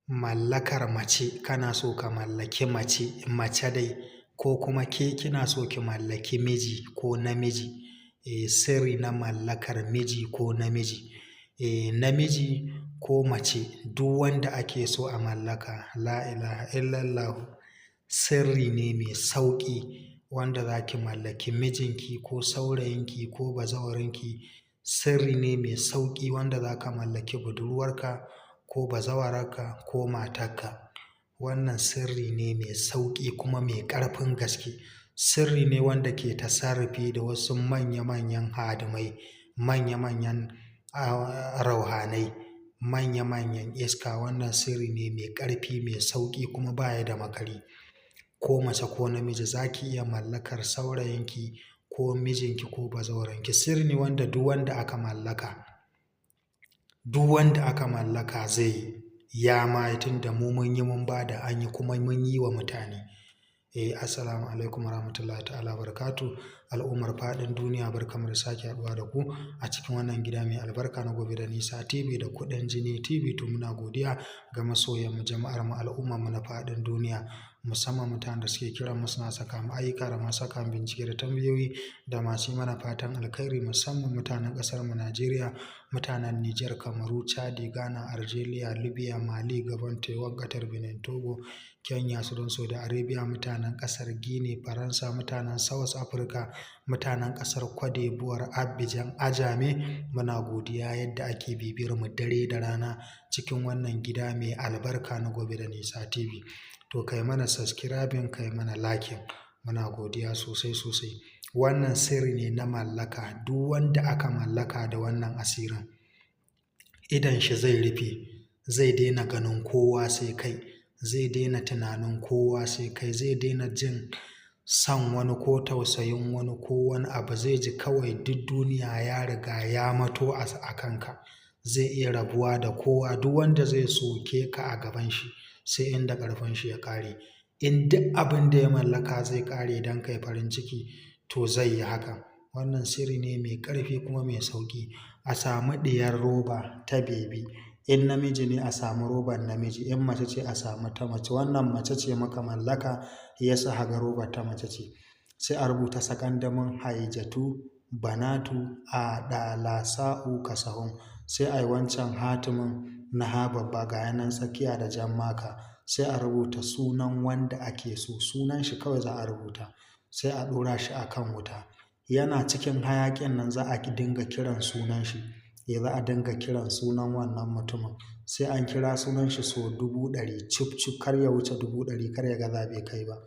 mallakar mace, kana so ka mallaki mace dai, ko kuma ke kina so ki mallaki miji ko namiji. Sirri na mallakar miji ko namiji. Namiji ko mace, duk wanda ake so a mallaka, la ilaha illallahu, sirri ne mai sauƙi wanda za ki mallaki mijinki ko saurayinki ko bazawarinki. Sirri ne mai sauƙi wanda za ka mallaki budurwarka ko bazawararka ko matarka. Wannan sirri ne mai sauƙi kuma mai ƙarfin gaske. Sirri ne wanda ke tasarrufi da wasu manya-manyan hadimai, manya-manyan rauhanai, manya-manyan iska. Wannan sirri ne mai ƙarfi, mai sauƙi kuma baya da makari. Ko mace ko namiji za ki iya mallakar saurayinki ko mijinki ko bazawaranki. Sirri ne wanda duk wanda aka mallaka zai yi. Ya ma yi, tunda mu mun yi mun ba da an yi kuma mun yi wa mutane. Assalamu alaikum warahmatullahi ta'ala barakatuh. Al'ummar faɗin duniya, barkamu da sake haɗuwa da ku a cikin wannan gida mai albarka na Gobe da Nisa TV da Kuɗin Jini TV. To muna godiya ga masoyanmu, jama'ar mu, al'ummar mu na faɗin duniya, musamman mutanen da suke kiran mu suna saka mu ayyuka da masu saka bincike da tambayoyi da masu yi mana fatan alkhairi, musamman mutanen ƙasar mu Najeriya, mutanen Nijar, Kamaru, Chadi, Ghana, Algeria, Libya, Mali, Gabon, Taiwan, Qatar, Benin, Togo, Kenya, Sudan, Saudi Arabia, mutanen ƙasar Guinea, Faransa, mutanen South Africa, mutanen ƙasar Cote d'Ivoire, Abidjan, Ajame. Muna godiya yadda ake bibiyar mu dare da rana cikin wannan gida mai albarka na Gobe da Nisa TV. To kai mana subscribing, kai mana liking. Muna godiya sosai sosai. Wannan sirri ne na mallaka. Duk wanda aka mallaka da wannan asirin, idon shi zai rufe, zai daina ganin kowa sai kai, zai daina tunanin kowa sai kai, zai daina jin son wani ko tausayin wani ko wani abu. Zai ji kawai duk duniya ya riga ya mato a kanka. Zai iya rabuwa da kowa. Duk wanda zai soke ka a gaban shi, sai inda ƙarfin shi ya ƙare. In duk abin da ya mallaka zai ƙare don kai farin ciki, to zai yi haka. Wannan sirri ne mai ƙarfi kuma mai sauƙi. A samu ɗiyar roba ta bebi. In namiji ne a samu roban namiji, in mace ce a samu ta mace. Wannan mace ce maka mallaka, ya sa haga roba ta mace ce. Sai a rubuta sakandamin Haijatu, Banatu, Adalasa'u, Kasahun. Sai a yi wancan hatimin na ha babba ga yanan tsakiya da jan maka. Sai a rubuta sunan wanda ake so, sunan shi kawai za a rubuta. Sai a ɗora shi a kan wuta. Yana cikin hayaƙin nan za a dinga kiran sunan shi. Za a dinga kiran sunan wannan mutumin. Sai an kira sunan shi so 100,000 cif cif, kar ya wuce 100,000, kar ya gaza bai kai ba.